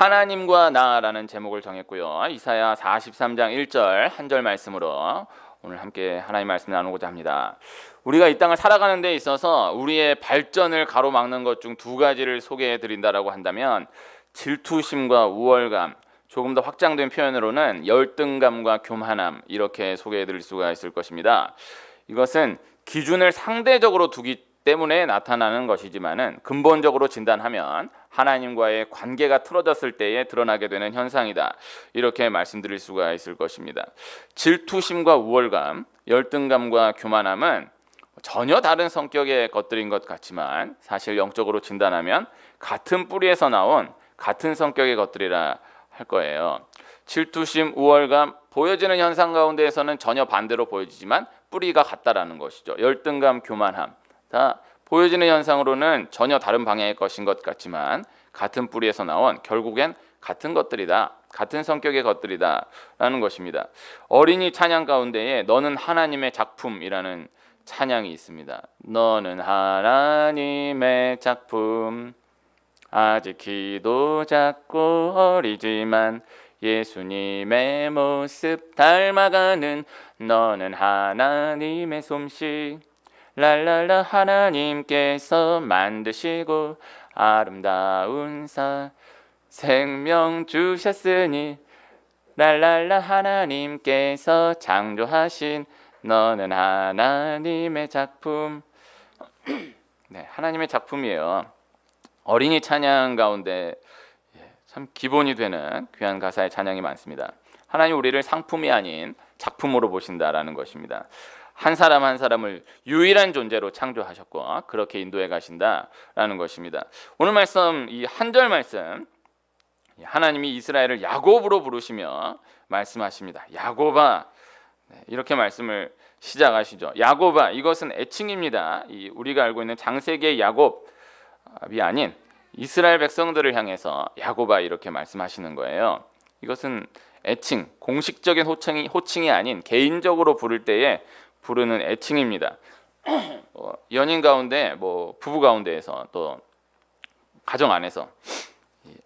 하나님과 나라는 제목을 정했고요. 이사야 43장 1절 한 절 말씀으로 오늘 함께 하나님 말씀 나누고자 합니다. 우리가 이 땅을 살아가는 데 있어서 우리의 발전을 가로막는 것 중 두 가지를 소개해 드린다라고 한다면 질투심과 우월감, 조금 더 확장된 표현으로는 열등감과 교만함, 이렇게 소개해 드릴 수가 있을 것입니다. 이것은 기준을 상대적으로 두기 때문에 나타나는 것이지만은 근본적으로 진단하면 하나님과의 관계가 틀어졌을 때에 드러나게 되는 현상이다, 이렇게 말씀드릴 수가 있을 것입니다. 질투심과 우월감, 열등감과 교만함은 전혀 다른 성격의 것들인 것 같지만 사실 영적으로 진단하면 같은 뿌리에서 나온 같은 성격의 것들이라 할 거예요. 질투심, 우월감, 보여지는 현상 가운데에서는 전혀 반대로 보여지지만 뿌리가 같다라는 것이죠. 열등감, 교만함, 다 보여지는 현상으로는 전혀 다른 방향의 것인 것 같지만 같은 뿌리에서 나온 결국엔 같은 것들이다, 같은 성격의 것들이다 라는 것입니다. 어린이 찬양 가운데에 너는 하나님의 작품이라는 찬양이 있습니다. 너는 하나님의 작품, 아직 키도 작고 어리지만 예수님의 모습 닮아가는 너는 하나님의 솜씨, 랄랄라 하나님께서 만드시고 아름다운 생명 주셨으니 랄랄라 하나님께서 창조하신 너는 하나님의 작품. 네, 하나님의 작품이에요. 어린이 찬양 가운데 참 기본이 되는 귀한 가사의 찬양이 많습니다. 하나님 우리를 상품이 아닌 작품으로 보신다라는 것입니다. 한 사람 한 사람을 유일한 존재로 창조하셨고 그렇게 인도해 가신다라는 것입니다. 오늘 말씀, 이 한 절 말씀, 하나님이 이스라엘을 야곱으로 부르시며 말씀하십니다. 야곱아, 이렇게 말씀을 시작하시죠. 야곱아, 이것은 애칭입니다. 우리가 알고 있는 장세기의 야곱이 아닌 이스라엘 백성들을 향해서 야곱아 이렇게 말씀하시는 거예요. 이것은 애칭, 공식적인 호칭이 아닌 개인적으로 부를 때에 부르는 애칭입니다. 연인 가운데, 부부 가운데에서 또 가정 안에서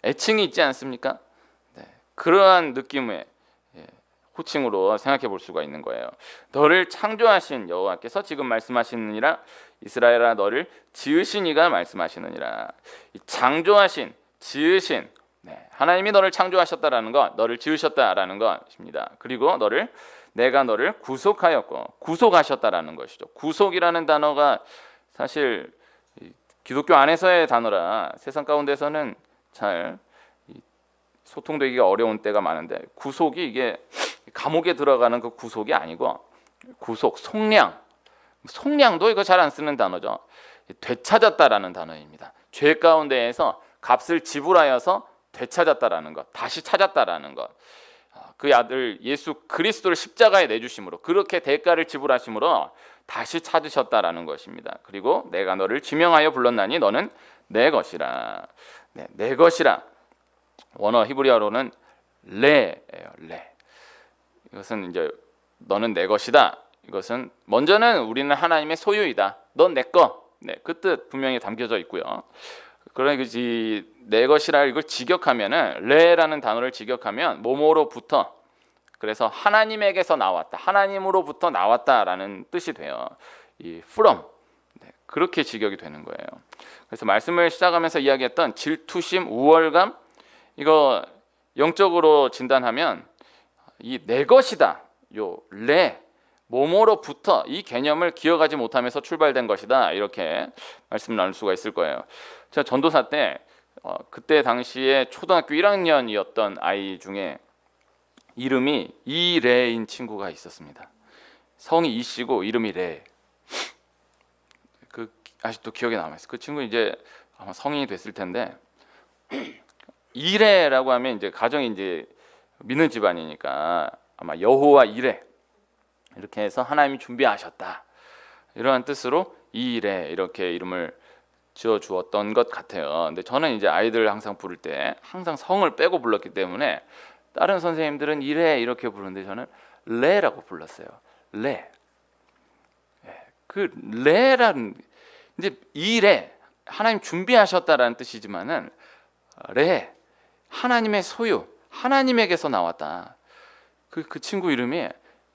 애칭이 있지 않습니까? 네, 그러한 느낌의 호칭으로 생각해 볼 수가 있는 거예요. 너를 창조하신 여호와께서 지금 말씀하시느니라, 이스라엘아 너를 지으신 이가 말씀하시느니라. 창조하신, 지으신, 하나님이 너를 창조하셨다라는 것, 너를 지으셨다라는 것입니다. 그리고 내가 너를 구속하였고 구속하셨다라는 것이죠. 구속이라는 단어가 사실 기독교 안에서의 단어라 세상 가운데서는 잘 소통되기가 어려운 때가 많은데, 구속이 이게 감옥에 들어가는 그 구속이 아니고 구속, 속량도 이거 잘 안 쓰는 단어죠. 되찾았다라는 단어입니다. 죄 가운데에서 값을 지불하여서 되찾았다라는 것, 다시 찾았다라는 것. 그 아들 예수 그리스도를 십자가에 내주심으로, 그렇게 대가를 지불하심으로 다시 찾으셨다라는 것입니다. 그리고 내가 너를 지명하여 불렀나니 너는 내 것이라. 네, 내 것이라. 원어 히브리어로는 레예요. 레. 이것은 이제 너는 내 것이다. 이것은 먼저는 우리는 하나님의 소유이다. 넌 내 거. 네, 그 뜻 분명히 담겨져 있고요. 그러나 내 것이라 이걸 직역하면은, 레라는 단어를 직역하면 뭐뭐로부터, 그래서 하나님에게서 나왔다, 하나님으로부터 나왔다라는 뜻이 돼요. 이 from, 그렇게 직역이 되는 거예요. 그래서 말씀을 시작하면서 이야기했던 질투심, 우월감, 이거 영적으로 진단하면 이 내 것이다, 요 레, 뭐뭐로부터, 이 개념을 기억하지 못하면서 출발된 것이다, 이렇게 말씀을 나눌 수가 있을 거예요. 제가 전도사 때 그때 당시에 초등학교 1학년이었던 아이 중에 이름이 이레인 친구가 있었습니다. 성이 이씨고 이름이 레. 그 아직도 기억에 남아있어요. 그 친구 이제 아마 성인이 됐을 텐데, 이레라고 하면 이제 가정이 이제 믿는 집안이니까 아마 여호와 이레, 이렇게 해서 하나님이 준비하셨다, 이러한 뜻으로 이레, 이렇게 이름을 지어 주었던 것 같아요. 근데 저는 이제 아이들 항상 부를 때 항상 성을 빼고 불렀기 때문에 다른 선생님들은 이레 이렇게 부르는데 저는 레라고 불렀어요. 레. 그 레라는 이제 이레, 하나님 준비하셨다라는 뜻이지만은 레, 하나님의 소유, 하나님에게서 나왔다. 그 친구 이름이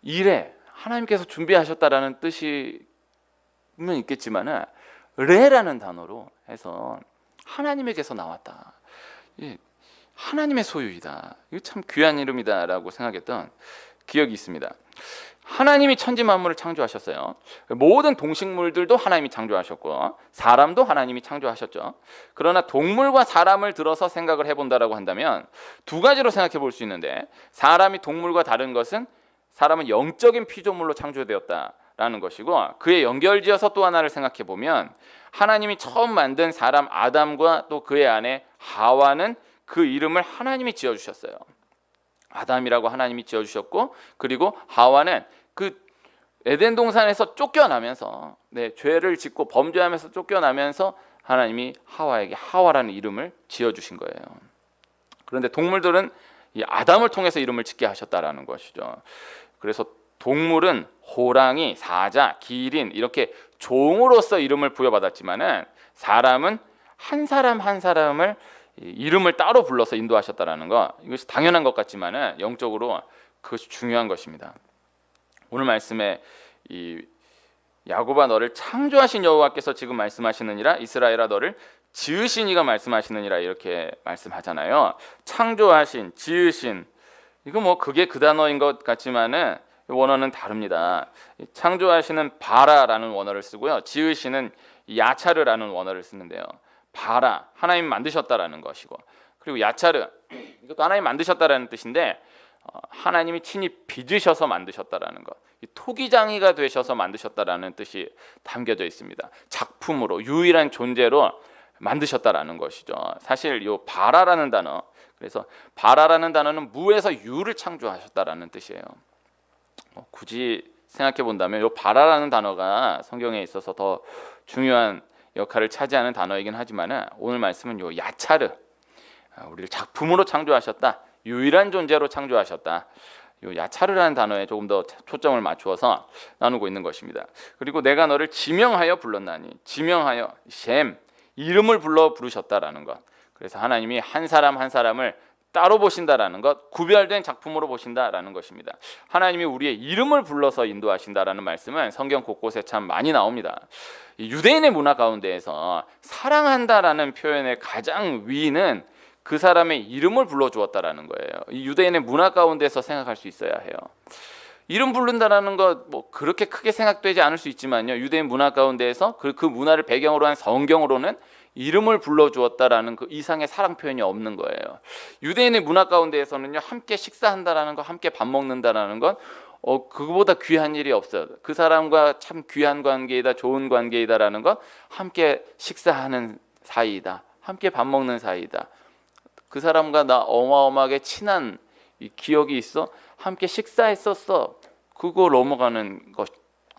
이레, 하나님께서 준비하셨다라는 뜻이면 있겠지만은 레라는 단어로 해서 하나님에게서 나왔다. 하나님의 소유이다. 이거 참 귀한 이름이다라고 생각했던 기억이 있습니다. 하나님이 천지 만물을 창조하셨어요. 모든 동식물들도 하나님이 창조하셨고 사람도 하나님이 창조하셨죠. 그러나 동물과 사람을 들어서 생각을 해본다라고 한다면 두 가지로 생각해 볼 수 있는데, 사람이 동물과 다른 것은 사람은 영적인 피조물로 창조되었다라는 것이고, 그에 연결지어서 또 하나를 생각해 보면 하나님이 처음 만든 사람 아담과 또 그의 아내 하와는 그 이름을 하나님이 지어주셨어요. 아담이라고 하나님이 지어주셨고, 그리고 하와는 그 에덴 동산에서 쫓겨나면서 죄를 짓고 범죄하면서 쫓겨나면서 하나님이 하와에게 하와라는 이름을 지어주신 거예요. 그런데 동물들은 이 아담을 통해서 이름을 짓게 하셨다라는 것이죠. 그래서 동물은 호랑이, 사자, 기린 이렇게 종으로서 이름을 부여받았지만은 사람은 한 사람 한 사람을 이름을 따로 불러서 인도하셨다라는 거, 이것이 당연한 것 같지만은 영적으로 그것이 중요한 것입니다. 오늘 말씀에 이 야곱아 너를 창조하신 여호와께서 지금 말씀하시느니라, 이스라엘아 너를 지으신 이가 말씀하시느니라, 이렇게 말씀하잖아요. 창조하신, 지으신, 이거 뭐 그게 그 단어인 것 같지만은 원어는 다릅니다. 창조하시는 바라라는 원어를 쓰고요, 지으시는 야차르라는 원어를 쓰는데요. 바라, 하나님 만드셨다라는 것이고, 그리고 야차르, 이것도 하나님 만드셨다라는 뜻인데 하나님이 친히 빚으셔서 만드셨다라는 것, 토기장이가 되셔서 만드셨다라는 뜻이 담겨져 있습니다. 작품으로, 유일한 존재로 만드셨다라는 것이죠. 사실 이 바라라는 단어, 그래서 바라라는 단어는 무에서 유를 창조하셨다라는 뜻이에요. 굳이 생각해 본다면 이 바라라는 단어가 성경에 있어서 더 중요한 역할을 차지하는 단어이긴 하지만은 오늘 말씀은 요 야차르, 우리를 작품으로 창조하셨다, 유일한 존재로 창조하셨다, 요 야차르라는 단어에 조금 더 초점을 맞추어서 나누고 있는 것입니다. 그리고 내가 너를 지명하여 불렀나니, 지명하여 셈, 이름을 불러 부르셨다라는 것. 그래서 하나님이 한 사람 한 사람을 따로 보신다라는 것, 구별된 작품으로 보신다라는 것입니다. 하나님이 우리의 이름을 불러서 인도하신다라는 말씀은 성경 곳곳에 참 많이 나옵니다. 유대인의 문화 가운데에서 사랑한다라는 표현의 가장 위는 그 사람의 이름을 불러주었다라는 거예요. 이 유대인의 문화 가운데서 생각할 수 있어야 해요. 이름 부른다라는 것 뭐 그렇게 크게 생각되지 않을 수 있지만요, 유대인 문화 가운데에서 그 문화를 배경으로 한 성경으로는 이름을 불러주었다라는 그 이상의 사랑 표현이 없는 거예요. 유대인의 문화 가운데에서는요, 함께 식사한다라는 것, 함께 밥 먹는다라는 것, 그거보다 귀한 일이 없어요. 그 사람과 참 귀한 관계이다, 좋은 관계이다라는 것, 함께 식사하는 사이이다, 함께 밥 먹는 사이이다, 그 사람과 나 어마어마하게 친한 이 기억이 있어, 함께 식사했었어, 그거 넘어가는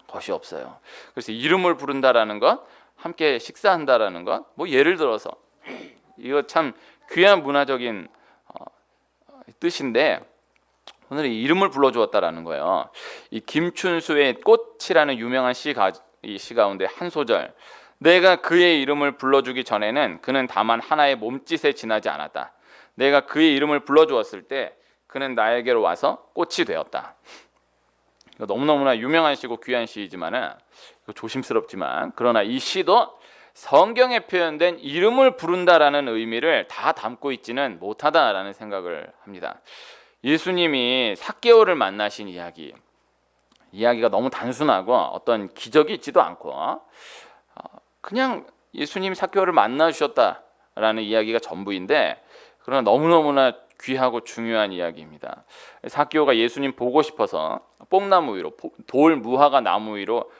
것이 없어요. 그래서 이름을 부른다라는 것, 함께 식사한다라는 것, 뭐 예를 들어서 이거 참 귀한 문화적인 뜻인데, 오늘 이름을 불러주었다라는 거예요. 이 김춘수의 꽃이라는 유명한 시 가운데 한 소절, 내가 그의 이름을 불러주기 전에는 그는 다만 하나의 몸짓에 지나지 않았다. 내가 그의 이름을 불러주었을 때 그는 나에게로 와서 꽃이 되었다. 너무너무나 유명한 시고 귀한 시이지만은 조심스럽지만, 그러나 이 시도 성경에 표현된 이름을 부른다라는 의미를 다 담고 있지는 못하다라는 생각을 합니다. 예수님이 삭개오를 만나신 이야기가 너무 단순하고 어떤 기적이 있지도 않고 그냥 예수님이 삭개오를 만나 주셨다라는 이야기가 전부인데, 그러나 너무너무나 귀하고 중요한 이야기입니다. 삭개오가 예수님 보고 싶어서 뽕나무 위로, 돌 무화과 나무 위로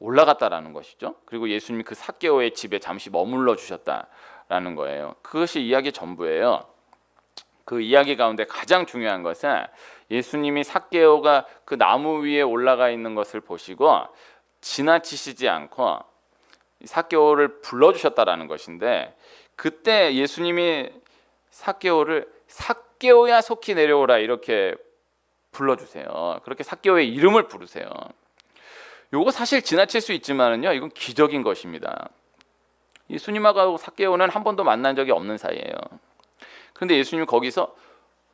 올라갔다라는 것이죠. 그리고 예수님이 그 삭개오의 집에 잠시 머물러 주셨다라는 거예요. 그것이 이야기 전부예요. 그 이야기 가운데 가장 중요한 것은 예수님이 삭개오가 그 나무 위에 올라가 있는 것을 보시고 지나치시지 않고 삭개오를 불러주셨다라는 것인데, 그때 예수님이 삭개오를 삭개오야 속히 내려오라 이렇게 불러주세요. 그렇게 삭개오의 이름을 부르세요. 요거 사실 지나칠 수 있지만은요, 이건 기적인 것입니다. 예수님하고 삭개오는 한 번도 만난 적이 없는 사이예요. 그런데 예수님 거기서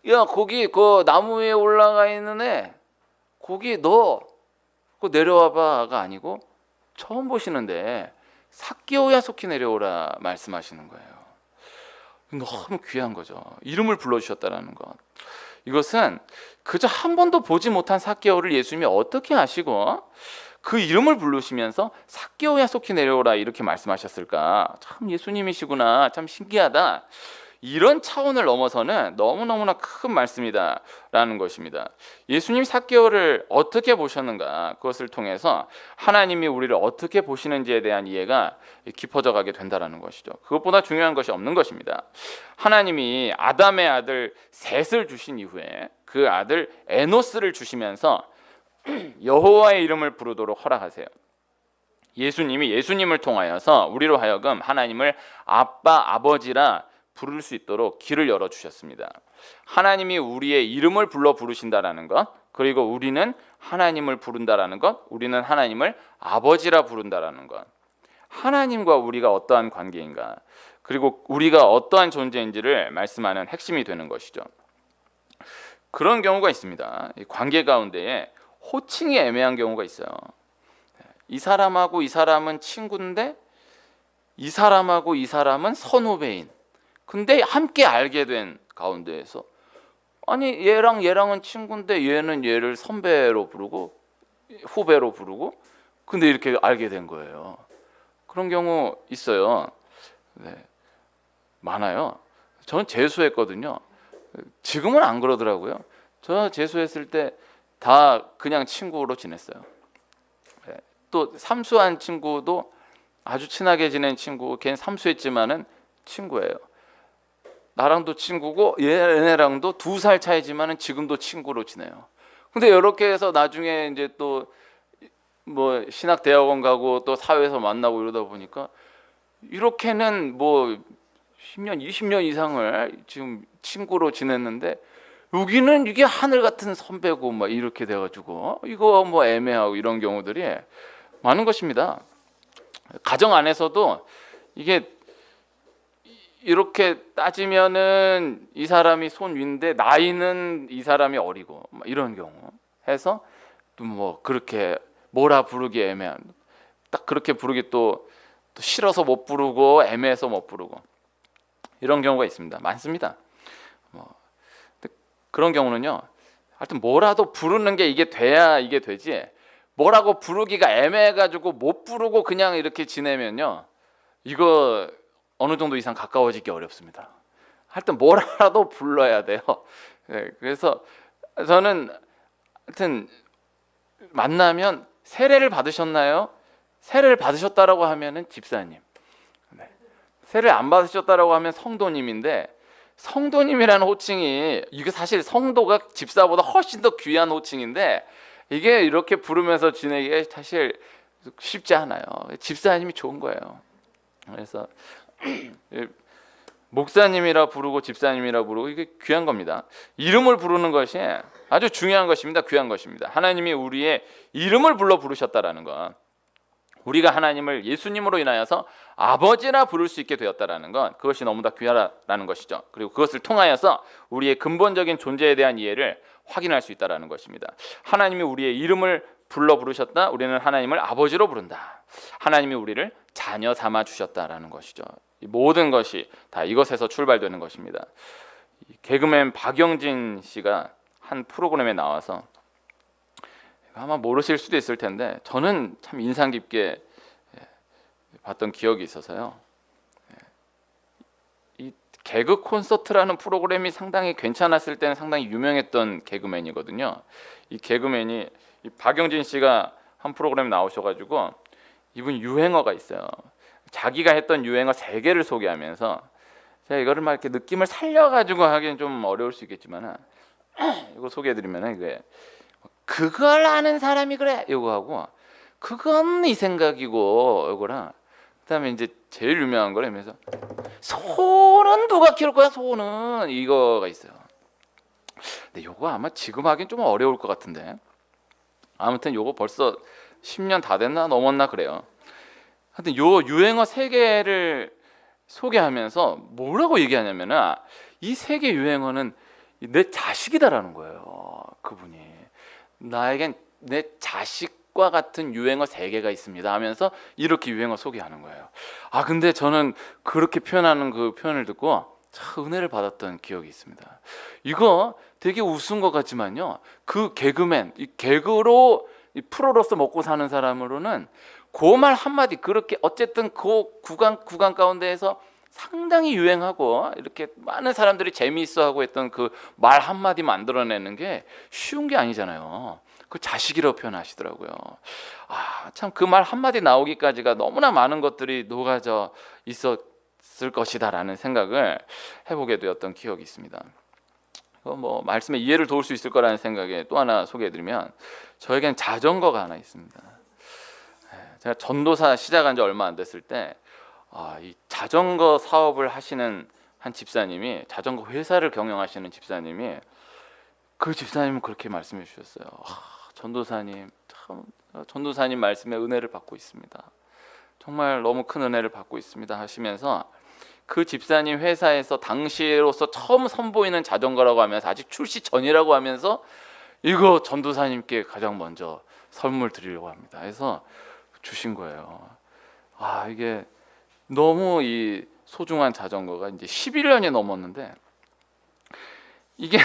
야 거기 그 나무 위에 올라가 있는 애 거기 너 그거 내려와봐가 아니고 처음 보시는데 삭개오야 속히 내려오라 말씀하시는 거예요. 너무 귀한 거죠. 이름을 불러주셨다라는 것. 이것은 그저 한 번도 보지 못한 삭개오를 예수님이 어떻게 아시고 그 이름을 부르시면서 삭개오야 속히 내려오라 이렇게 말씀하셨을까? 참 예수님이시구나. 참 신기하다. 이런 차원을 넘어서는 너무너무나 큰 말씀이다라는 것입니다. 예수님이 삭개오를 어떻게 보셨는가, 그것을 통해서 하나님이 우리를 어떻게 보시는지에 대한 이해가 깊어져 가게 된다는 것이죠. 그것보다 중요한 것이 없는 것입니다. 하나님이 아담의 아들 셋을 주신 이후에 그 아들 에노스를 주시면서 여호와의 이름을 부르도록 허락하세요. 예수님이 예수님을 통하여서 우리로 하여금 하나님을 아빠, 아버지라 부를 수 있도록 길을 열어주셨습니다. 하나님이 우리의 이름을 불러 부르신다라는 것, 그리고 우리는 하나님을 부른다라는 것, 우리는 하나님을 아버지라 부른다라는 것, 하나님과 우리가 어떠한 관계인가, 그리고 우리가 어떠한 존재인지를 말씀하는 핵심이 되는 것이죠. 그런 경우가 있습니다. 관계 가운데에 호칭이 애매한 경우가 있어요. 이 사람하고 이 사람은 친구인데 이 사람하고 이 사람은 선후배인, 근데 함께 알게 된 가운데에서 아니 얘랑은 친구인데 얘는 얘를 선배로 부르고 후배로 부르고 근데 이렇게 알게 된 거예요. 그런 경우 있어요. 네, 많아요. 저는 재수했거든요. 지금은 안 그러더라고요. 저 재수했을 때 다 그냥 친구로 지냈어요. 네, 또 삼수한 친구도 아주 친하게 지낸 친구, 걔는 삼수했지만은 친구예요. 나랑도 친구고 얘네랑도 2살 차이지만은 지금도 친구로 지내요. 근데 이렇게 해서 나중에 이제 또 뭐 신학 대학원 가고 또 사회에서 만나고 이러다 보니까 이렇게는 뭐 10년, 20년 이상을 지금 친구로 지냈는데 여기는 이게 하늘 같은 선배고 막 이렇게 돼가지고 이거 뭐 애매하고 이런 경우들이 많은 것입니다. 가정 안에서도 이게 이렇게 따지면은 이 사람이 손위인데 나이는 이 사람이 어리고 이런 경우 해서 또 뭐 그렇게 뭐라 부르기 애매한, 딱 그렇게 부르기 또 싫어서 못 부르고 애매해서 못 부르고 이런 경우가 있습니다. 많습니다. 그런 경우는요, 하여튼 뭐라도 부르는 게 이게 돼야 이게 되지, 뭐라고 부르기가 애매해가지고 못 부르고 그냥 이렇게 지내면요, 이거 어느 정도 이상 가까워지기 어렵습니다. 하여튼 뭐라도 불러야 돼요. 네, 그래서 저는 하여튼 만나면 세례를 받으셨나요? 세례를 받으셨다라고 하면은 집사님. 네. 세례를 안 받으셨다라고 하면 성도님인데, 성도님이라는 호칭이 이게 사실 성도가 집사보다 훨씬 더 귀한 호칭인데 이게 이렇게 부르면서 지내기가 사실 쉽지 않아요. 집사님이 좋은 거예요. 그래서 목사님이라 부르고 집사님이라 부르고 이게 귀한 겁니다. 이름을 부르는 것이 아주 중요한 것입니다. 귀한 것입니다. 하나님이 우리의 이름을 불러 부르셨다라는 것, 우리가 하나님을 예수님으로 인하여서 아버지라 부를 수 있게 되었다라는 것, 그것이 너무나 귀하다라는 것이죠. 그리고 그것을 통하여서 우리의 근본적인 존재에 대한 이해를 확인할 수 있다라는 것입니다. 하나님이 우리의 이름을 불러 부르셨다. 우리는 하나님을 아버지로 부른다. 하나님이 우리를 자녀 삼아 주셨다라는 것이죠. 이 모든 것이 다 이것에서 출발되는 것입니다. 개그맨 박영진 씨가 한 프로그램에 나와서, 아마 모르실 수도 있을 텐데 저는 참 인상 깊게 봤던 기억이 있어서요. 이 개그 콘서트라는 프로그램이 상당히 괜찮았을 때는 상당히 유명했던 개그맨이거든요. 이 개그맨이 이 박영진 씨가 한 프로그램에 나오셔가지고 이분 유행어가 있어요. 자기가 했던 유행어 3개를 소개하면서, 제가 이거를 막 이렇게 느낌을 살려가지고 하기는 좀 어려울 수 있겠지만 이거 소개해드리면 이게 그걸 아는 사람이 그래 이거 하고, 그건 네 생각이고 이거랑, 그다음에 이제 제일 유명한 거라면서 소는 누가 키울 거야 소는, 이거가 있어요. 근데 이거 아마 지금 하긴 좀 어려울 것 같은데, 아무튼 이거 벌써 10년 다 됐나 넘었나 그래요. 하여튼 요 유행어 3개를 소개하면서 뭐라고 얘기하냐면은 이 세계 유행어는 내 자식이다라는 거예요. 그분이 나에겐 내 자식과 같은 유행어 3개가 있습니다 하면서 이렇게 유행어 소개하는 거예요. 근데 저는 그렇게 표현하는 그 표현을 듣고 참 은혜를 받았던 기억이 있습니다. 이거 되게 우스운 것 같지만요, 그 개그맨, 이 개그로 이 프로로서 먹고 사는 사람으로는 그 말 한마디, 그렇게 어쨌든 그 구간 가운데에서 상당히 유행하고 이렇게 많은 사람들이 재미있어하고 했던 그 말 한마디 만들어내는 게 쉬운 게 아니잖아요. 그 자식이라고 표현하시더라고요. 참 그 말 한마디 나오기까지가 너무나 많은 것들이 녹아져 있었을 것이다라는 생각을 해보게 되었던 기억이 있습니다. 뭐 말씀에 이해를 도울 수 있을 거라는 생각에 또 하나 소개해드리면, 저에겐 자전거가 하나 있습니다. 제가 전도사 시작한 지 얼마 안 됐을 때 이 자전거 사업을 하시는 한 집사님이, 자전거 회사를 경영하시는 집사님이, 그 집사님은 그렇게 말씀해 주셨어요. 전도사님, 참 전도사님 말씀에 은혜를 받고 있습니다. 정말 너무 큰 은혜를 받고 있습니다 하시면서, 그 집사님 회사에서 당시로서 처음 선보이는 자전거라고 하면서, 아직 출시 전이라고 하면서, 이거 전도사님께 가장 먼저 선물 드리려고 합니다 해서 주신 거예요. 이게 너무 이 소중한 자전거가 이제 11년이 넘었는데, 이게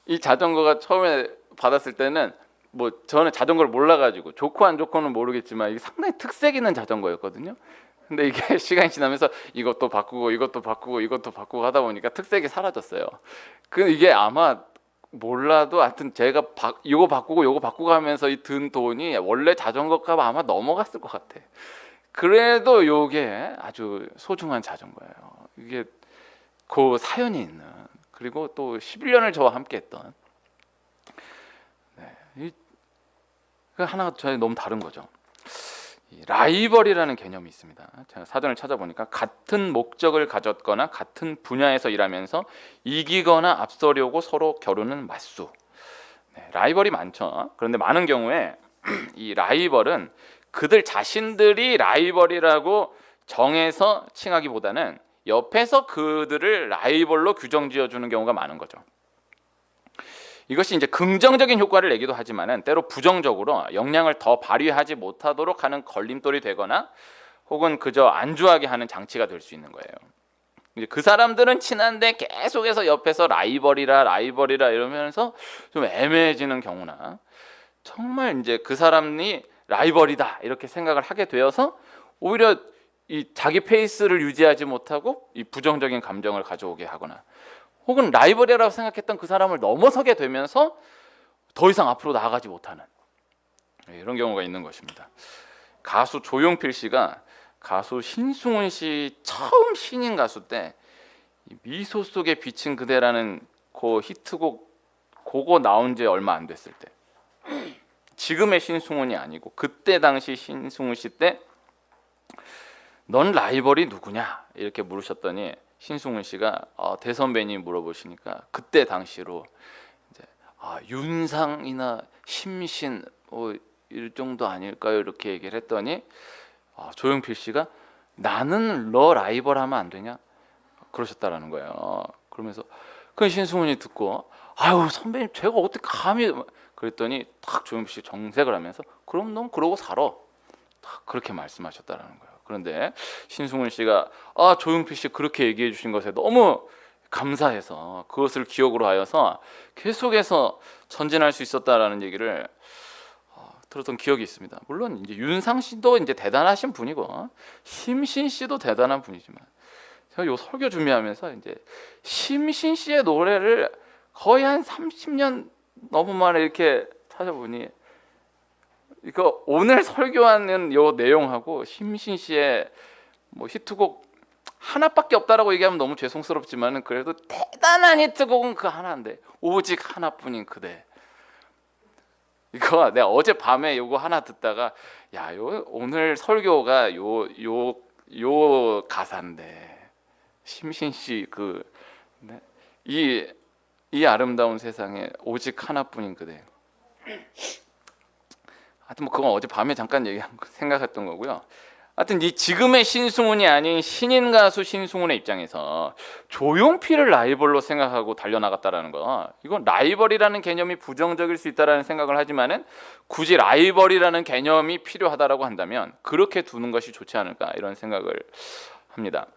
이 자전거가 처음에 받았을 때는 뭐 저는 자전거를 몰라가지고 좋고 안 좋고는 모르겠지만 이게 상당히 특색 있는 자전거였거든요. 근데 이게 시간이 지나면서 이것도 바꾸고 이것도 바꾸고 이것도 바꾸고 하다 보니까 특색이 사라졌어요. 이게 아마 몰라도 하여튼 제가 이거 바꾸고 요거 바꾸고 하면서 이 든 돈이 원래 자전거 값 아마 넘어갔을 것 같아. 그래도 요게 아주 소중한 자전거예요. 이게 그 사연이 있는, 그리고 또 11년을 저와 함께 했던, 그 하나가 저희 너무 다른 거죠. 이 라이벌이라는 개념이 있습니다. 제가 사전을 찾아보니까 같은 목적을 가졌거나 같은 분야에서 일하면서 이기거나 앞서려고 서로 겨루는 맞수. 라이벌이 많죠. 그런데 많은 경우에 이 라이벌은 그들 자신들이 라이벌이라고 정해서 칭하기보다는 옆에서 그들을 라이벌로 규정 지어주는 경우가 많은 거죠. 이것이 이제 긍정적인 효과를 내기도 하지만은 때로 부정적으로 역량을 더 발휘하지 못하도록 하는 걸림돌이 되거나 혹은 그저 안주하게 하는 장치가 될 수 있는 거예요. 이제 그 사람들은 친한데 계속해서 옆에서 라이벌이라 이러면서 좀 애매해지는 경우나, 정말 이제 그 사람이 라이벌이다 이렇게 생각을 하게 되어서 오히려 이 자기 페이스를 유지하지 못하고 이 부정적인 감정을 가져오게 하거나, 혹은 라이벌이라고 생각했던 그 사람을 넘어서게 되면서 더 이상 앞으로 나아가지 못하는 이런 경우가 있는 것입니다. 가수 조용필 씨가 가수 신승훈 씨 처음 신인 가수 때 미소 속에 비친 그대라는 그 히트곡, 그거 나온 지 얼마 안 됐을 때, 지금의 신승훈이 아니고 그때 당시 신승훈 씨 때 넌 라이벌이 누구냐 이렇게 물으셨더니 신승훈 씨가 대선배님 물어보시니까 그때 당시로 이제 윤상이나 심신 이 정도 아닐까요 이렇게 얘기를 했더니 조용필 씨가 나는 너 라이벌 하면 안 되냐 그러셨다라는 거예요. 그러면서 그 신승훈이 듣고 아유 선배님 제가 어떻게 감히, 그랬더니 딱 조용필 씨 정색을 하면서 그럼 넌 그러고 살아 딱 그렇게 말씀하셨다라는 거예요. 그런데 신승훈 씨가 조용필 씨 그렇게 얘기해 주신 것에 너무 감사해서 그것을 기억으로 하여서 계속해서 전진할 수 있었다라는 얘기를 들었던 기억이 있습니다. 물론 이제 윤상 씨도 이제 대단하신 분이고 심신 씨도 대단한 분이지만, 제가 요 설교 준비하면서 이제 심신 씨의 노래를 거의 한 30년 넘은 만에 이렇게 찾아보니, 이거 오늘 설교하는 요 내용하고 심신 씨의 뭐 히트곡 하나밖에 없다라고 얘기하면 너무 죄송스럽지만은 그래도 대단한 히트곡은 그 하나인데, 오직 하나뿐인 그대. 이거 내가 어제 밤에 요거 하나 듣다가 요 오늘 설교가 요 가사인데, 심신 씨 이 아름다운 세상에 오직 하나뿐인 그대. 하여튼 뭐 그건 어제 밤에 잠깐 생각했던 거고요. 하여튼 이 지금의 신승훈이 아닌 신인 가수 신승훈의 입장에서 조용필을 라이벌로 생각하고 달려나갔다라는 거, 이건 라이벌이라는 개념이 부정적일 수 있다라는 생각을 하지만은 굳이 라이벌이라는 개념이 필요하다라고 한다면 그렇게 두는 것이 좋지 않을까 이런 생각을 합니다.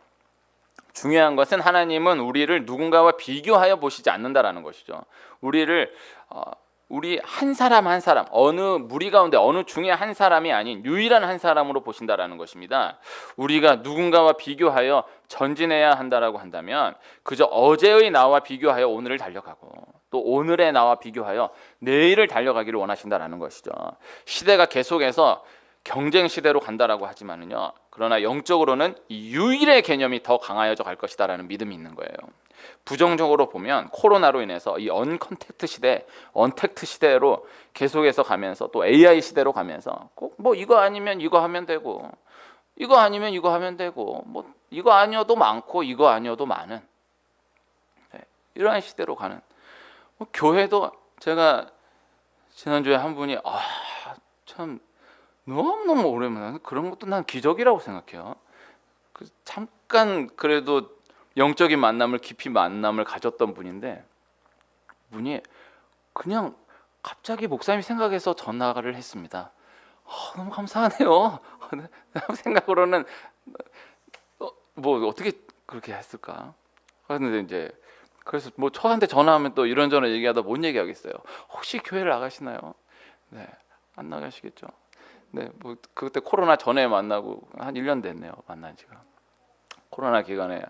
중요한 것은 하나님은 우리를 누군가와 비교하여 보시지 않는다라는 것이죠. 우리 한 사람 한 사람, 어느 무리 가운데 어느 중에 한 사람이 아닌 유일한 한 사람으로 보신다라는 것입니다. 우리가 누군가와 비교하여 전진해야 한다라고 한다면 그저 어제의 나와 비교하여 오늘을 달려가고 또 오늘의 나와 비교하여 내일을 달려가기를 원하신다라는 것이죠. 시대가 계속해서 경쟁 시대로 간다라고 하지만은요, 그러나 영적으로는 이 유일의 개념이 더 강하여져 갈 것이다라는 믿음이 있는 거예요. 부정적으로 보면 코로나로 인해서 이 언택트 시대로 계속해서 가면서 또 AI 시대로 가면서 꼭 뭐 이거 아니면 이거 하면 되고 이거 아니면 이거 하면 되고 뭐 이거 아니어도 많고 이거 아니어도 많은, 네, 이러한 시대로 가는, 교회도 제가 지난주에 한 분이 참 너무너무 오랜만에 그런 것도 난 기적이라고 생각해요. 잠깐 그래도 영적인 만남을 깊이 만남을 가졌던 분인데 분이 그냥 갑자기 목사님이 생각해서 전화를 했습니다. 너무 감사하네요. 생각으로는 뭐 어떻게 그렇게 했을까? 그런데 이제 그래서 뭐 저한테 전화하면 또 이런저런 얘기하다 뭔 얘기하겠어요. 혹시 교회를 나가시나요? 네, 안 나가시겠죠. 네, 뭐 그때 코로나 전에 만나고 한 1년 됐네요. 만난 지가. 코로나 기간에.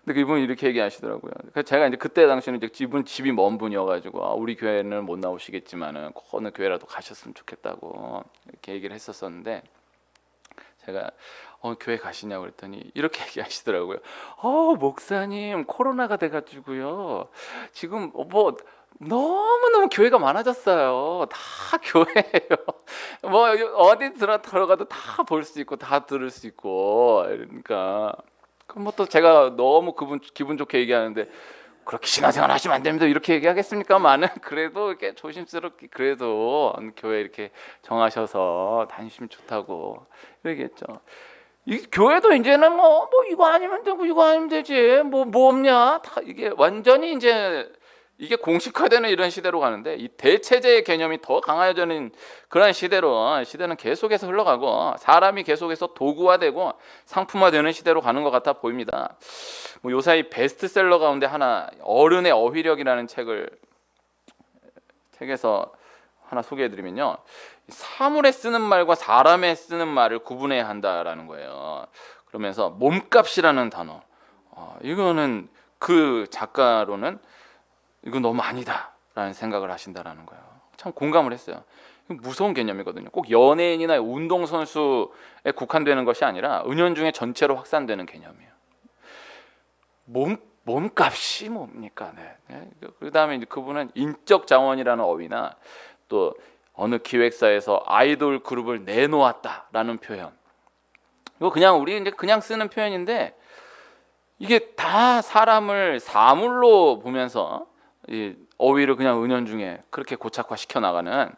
근데 그분이 이렇게 얘기하시더라고요. 그래서 제가 이제 그때 당시는 이제 집이 먼 분이어가지고 우리 교회는 못 나오시겠지만은 어느 교회라도 가셨으면 좋겠다고 이렇게 얘기를 했었었는데 제가 교회 가시냐고 그랬더니 이렇게 얘기하시더라고요. 목사님 코로나가 돼가지고요. 지금 뭐 너무너무 교회가 많아졌어요. 다 교회예요. 뭐 어디 들어가도 다 볼 수 있고 다 들을 수 있고 그러니까. 그럼 뭐 또 제가 너무 그분 기분 좋게 얘기하는데 그렇게 신앙생활 하시면 안 됩니다 이렇게 얘기하겠습니까만은 그래도 이렇게 조심스럽게 그래도 교회 이렇게 정하셔서 다니시면 좋다고 얘기했죠. 이 교회도 이제는 뭐 이거 아니면 되고 이거 아니면 되지 뭐 없냐 다 이게 완전히 이제 이게 공식화되는 이런 시대로 가는데 이 대체제의 개념이 더 강화되는 그런 시대는 계속해서 흘러가고 사람이 계속해서 도구화되고 상품화되는 시대로 가는 것 같아 보입니다. 뭐 요사이 베스트셀러 가운데 하나 어른의 어휘력이라는 책에서 하나 소개해드리면요, 사물에 쓰는 말과 사람에 쓰는 말을 구분해야 한다라는 거예요. 그러면서 몸값이라는 단어, 이거는 그 작가로는 이건 너무 아니다라는 생각을 하신다라는 거예요. 참 공감을 했어요. 무서운 개념이거든요. 꼭 연예인이나 운동선수에 국한되는 것이 아니라 은연중에 전체로 확산되는 개념이에요. 몸값이 뭡니까? 네. 그 다음에 그분은 인적 자원이라는 어휘나 또 어느 기획사에서 아이돌 그룹을 내놓았다라는 표현. 이거 그냥 우리 이제 그냥 쓰는 표현인데 이게 다 사람을 사물로 보면서 이 어휘를 그냥 은연중에 그렇게 고착화 시켜 나가는,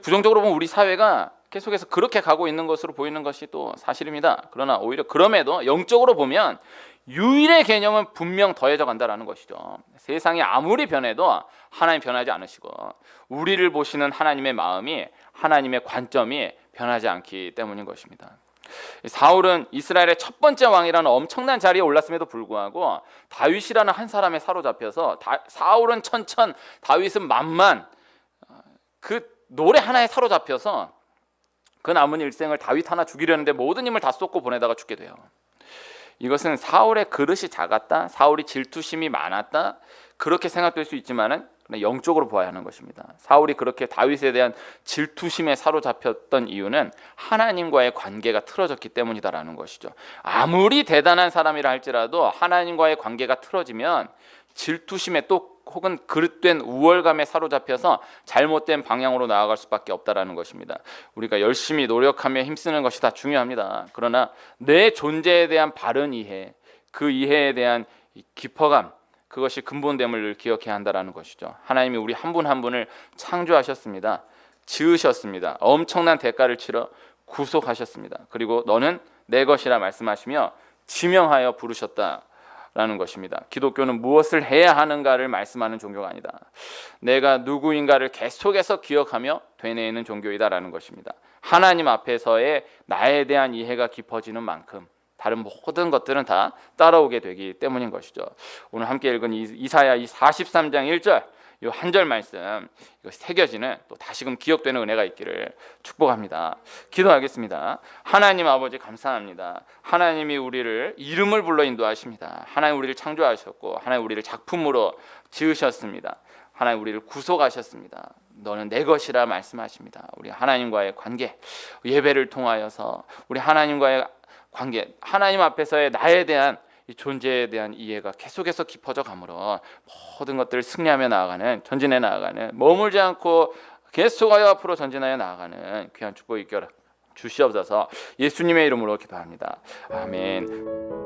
부정적으로 보면 우리 사회가 계속해서 그렇게 가고 있는 것으로 보이는 것이 또 사실입니다. 그러나 오히려 그럼에도 영적으로 보면 유일의 개념은 분명 더해져 간다라는 것이죠. 세상이 아무리 변해도 하나님 변하지 않으시고 우리를 보시는 하나님의 마음이, 하나님의 관점이 변하지 않기 때문인 것입니다. 사울은 이스라엘의 첫 번째 왕이라는 엄청난 자리에 올랐음에도 불구하고 다윗이라는 한 사람에 사로잡혀서 사울은 천천, 다윗은 만만, 그 노래 하나에 사로잡혀서 그 남은 일생을 다윗 하나 죽이려는데 모든 힘을 다 쏟고 보내다가 죽게 돼요. 이것은 사울의 그릇이 작았다, 사울이 질투심이 많았다, 그렇게 생각될 수 있지만은 영적으로 보아야 하는 것입니다. 사울이 그렇게 다윗에 대한 질투심에 사로잡혔던 이유는 하나님과의 관계가 틀어졌기 때문이다라는 것이죠. 아무리 대단한 사람이라 할지라도 하나님과의 관계가 틀어지면 질투심에 또 혹은 그릇된 우월감에 사로잡혀서 잘못된 방향으로 나아갈 수밖에 없다라는 것입니다. 우리가 열심히 노력하며 힘쓰는 것이 다 중요합니다. 그러나 내 존재에 대한 바른 이해, 그 이해에 대한 깊어감, 그것이 근본됨을 기억해야 한다는 것이죠. 하나님이 우리 한 분 한 분을 창조하셨습니다. 지으셨습니다. 엄청난 대가를 치러 구속하셨습니다. 그리고 너는 내 것이라 말씀하시며 지명하여 부르셨다라는 것입니다. 기독교는 무엇을 해야 하는가를 말씀하는 종교가 아니다. 내가 누구인가를 계속해서 기억하며 되뇌이는 종교이다라는 것입니다. 하나님 앞에서의 나에 대한 이해가 깊어지는 만큼 다른 모든 것들은 다 따라오게 되기 때문인 것이죠. 오늘 함께 읽은 이사야 43장 1절 이 한 절 말씀 이거 새겨지는 또 다시금 기억되는 은혜가 있기를 축복합니다. 기도하겠습니다. 하나님 아버지 감사합니다. 하나님이 우리를 이름을 불러 인도하십니다. 하나님 우리를 창조하셨고 하나님 우리를 작품으로 지으셨습니다. 하나님 우리를 구속하셨습니다. 너는 내 것이라 말씀하십니다. 우리 하나님과의 관계, 예배를 통하여서 우리 하나님과의 관계, 하나님 앞에서의 나에 대한 이 존재에 대한 이해가 계속해서 깊어져 가므로 모든 것들을 승리하며 나아가는, 전진해 나아가는, 머물지 않고 계속하여 앞으로 전진하여 나아가는 귀한 축복 있게 주시옵소서. 예수님의 이름으로 기도합니다. 아멘.